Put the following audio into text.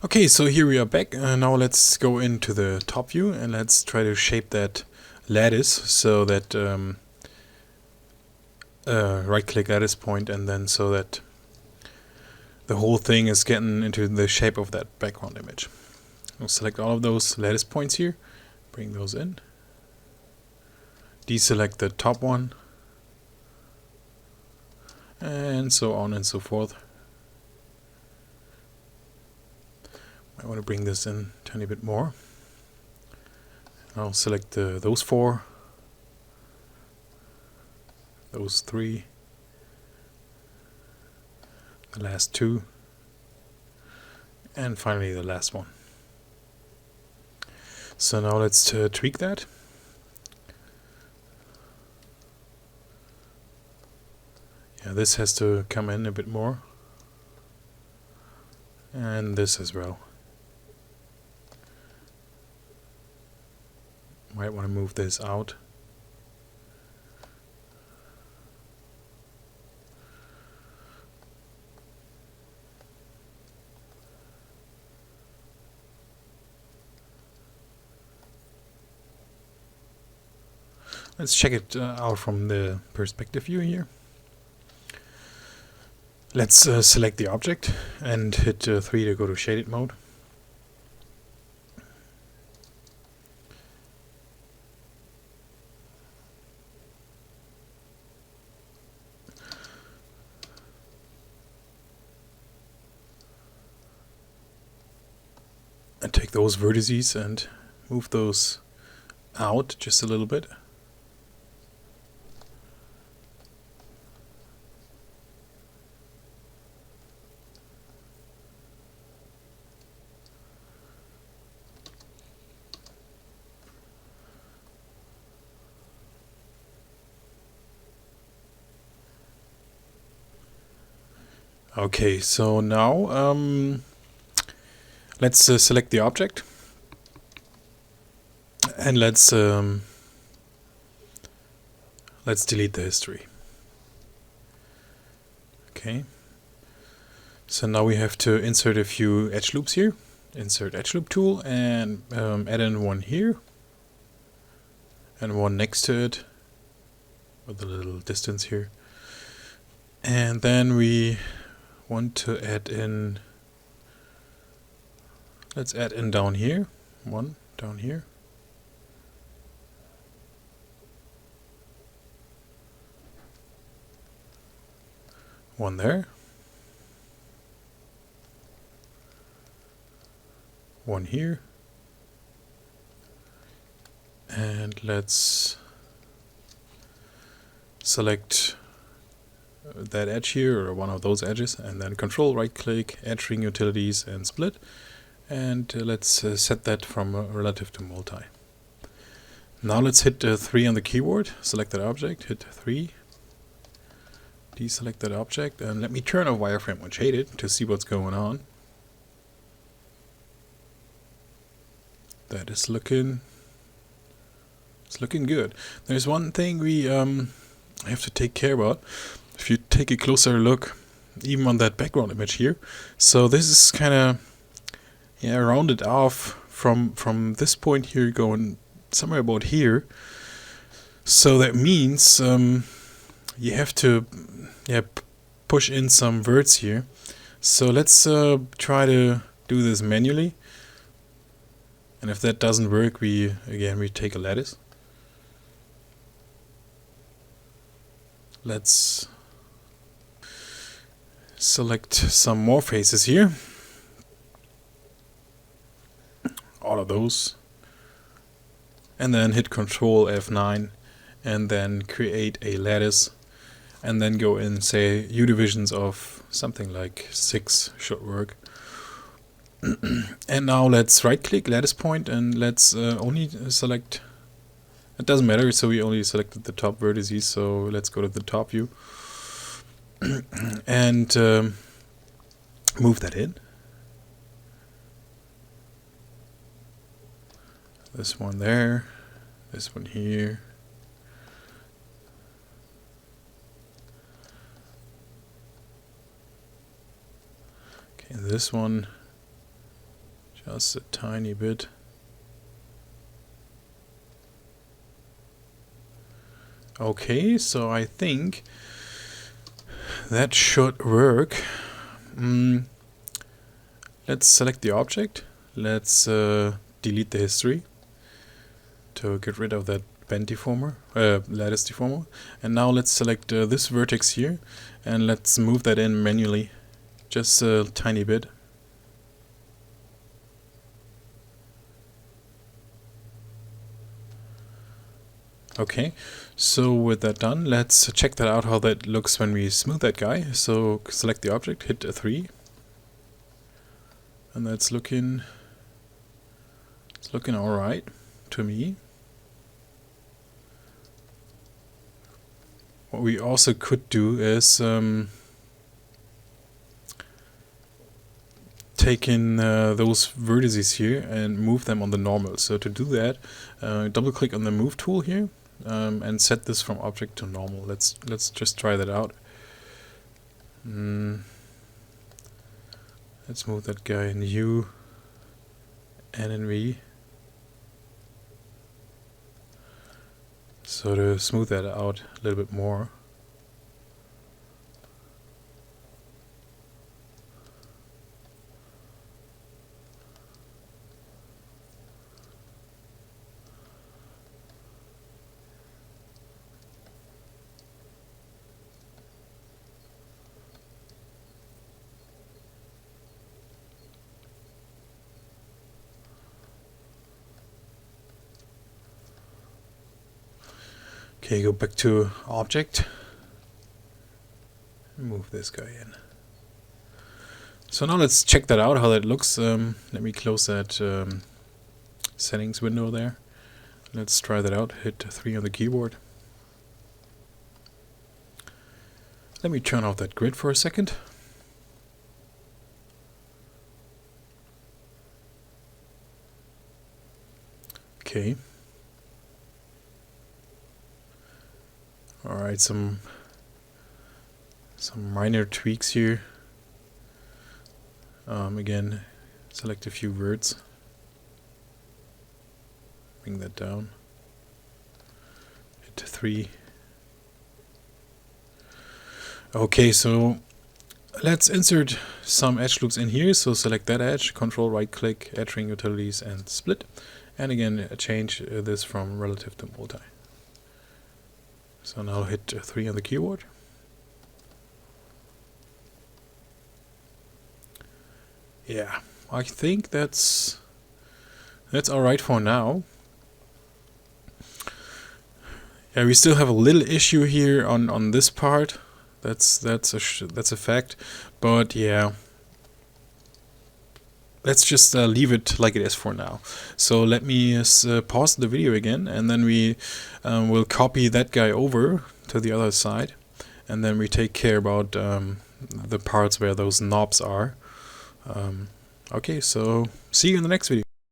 Okay, so here we are back. Now let's go into the top view and let's try to shape that lattice so that right click lattice point, and then so that the whole thing is getting into the shape of that background image. I'll select all of those lattice points here, bring those in, deselect the top one, and so on and so forth. I want to bring this in a tiny bit more. I'll select those four, those three, the last two, and finally the last one. So now let's tweak that. Yeah, this has to come in a bit more, and this as well. Might want to move this out. Let's check it out from the perspective view here. Let's select the object and hit 3 to go to shaded mode. And take those vertices and move those out just a little bit. Okay, so now let's select the object and let's delete the history. Okay, so now we have to insert a few edge loops here. Insert edge loop tool and add in one here and one next to it with a little distance here. And then we want to add in, let's add in down here, one down here. One there. One here. And let's select that edge here, or one of those edges, and then control right click, edge ring utilities and split, and let's set that from relative to multi. Now let's hit 3 on the keyboard, select that object, hit 3, deselect that object, and let me turn off wireframe when shaded to see what's going on. That is looking, it's looking good. There's one thing we have to take care about. If you take a closer look, even on that background image here, so this is kind of rounded off from this point here going somewhere about here. So that means you have to push in some verts here. So let's try to do this manually. And if that doesn't work, we take a lattice. Let's select some more faces here. All of those. And then hit Control F9 and then create a lattice. And then go in, say, U divisions of something like 6 should work. And now let's right click lattice point and let's only select, it doesn't matter, so we only selected the top vertices, so let's go to the top view and move that in. This one there, this one here. Okay, this one Just a tiny bit. Okay, so I think that should work. Let's select the object. Let's delete the history to get rid of that bend deformer, lattice deformer. And now let's select this vertex here, and let's move that in manually, just a tiny bit. Okay, so with that done, let's check that out, how that looks when we smooth that guy. So select the object, hit 3, and that's looking alright to me. What we also could do is take in those vertices here and move them on the normal. So to do that, double click on the move tool here and set this from object to normal. Let's just try that out. Let's move that guy in U and in V. So to smooth that out a little bit more. Okay, go back to object. Move this guy in. So now let's check that out, how that looks. Let me close that settings window there. Let's try that out. Hit 3 on the keyboard. Let me turn off that grid for a second. Okay. Alright, some minor tweaks here. Again, select a few words. Bring that down. Hit 3. Okay, so let's insert some edge loops in here. So select that edge, control right click, edge ring utilities and split. And again, change this from relative to multi. So now hit 3 on the keyboard. Yeah, I think that's alright for now. Yeah, we still have a little issue here on this part. That's a fact. But yeah, let's just leave it like it is for now. So let me pause the video again, and then we will copy that guy over to the other side, and then we take care about the parts where those knobs are. Okay, so see you in the next video.